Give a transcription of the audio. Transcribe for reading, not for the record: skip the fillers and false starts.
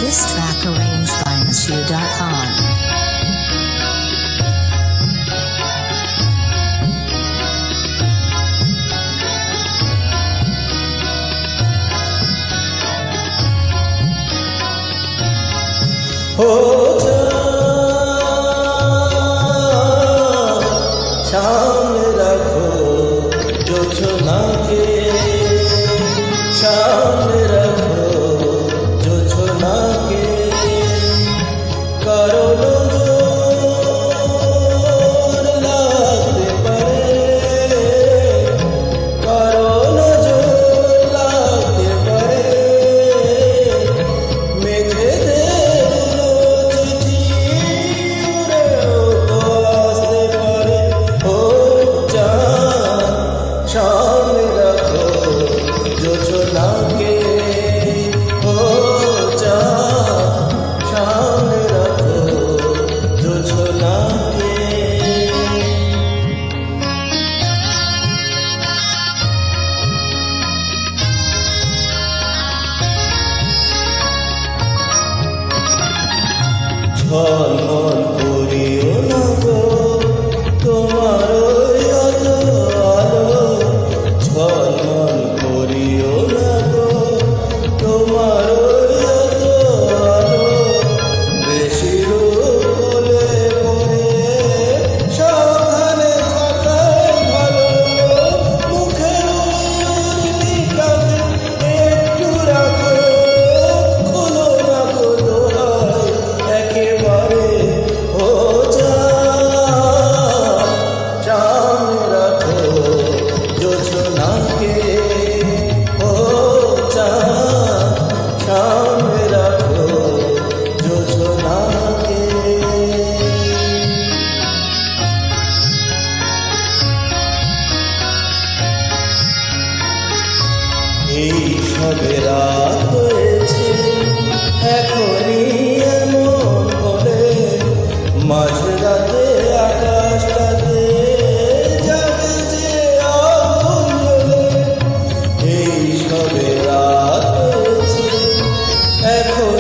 This track arranged by Monsieur Darhan. সামনে রাখো জোছনাকে, সামনে রাখো জোছনাকে, কারণ জোর লাগতে পারে, কারণ জোর লাগতে পারে, মেঘেদের চিঠি উড়েও তো আসতে পারে। সামনে রাখো জোছনাকে, ও চাঁদ সামনে রাখো জোছনাকে। ঝলমল করিও না গো তোমার ঝলমল করিও না গো তোমার আলো, বেশি রোলে পড়ে সাবধানে থাকাই ভালো। মুখের দিকটাকে একটু রাখো, খোলো না গো দোহাই একেবারে। ও সামনে রাখো জোছনাকে, ও চাঁদ সামনে রাখো জোছনাকে। এই সবে রাত হয়েছে এখনই এমন হলে, মাঝরাতে আকাশটাতে যাবে যে আগুন জ্বলে। এই সবে রাত হয়েছে এখন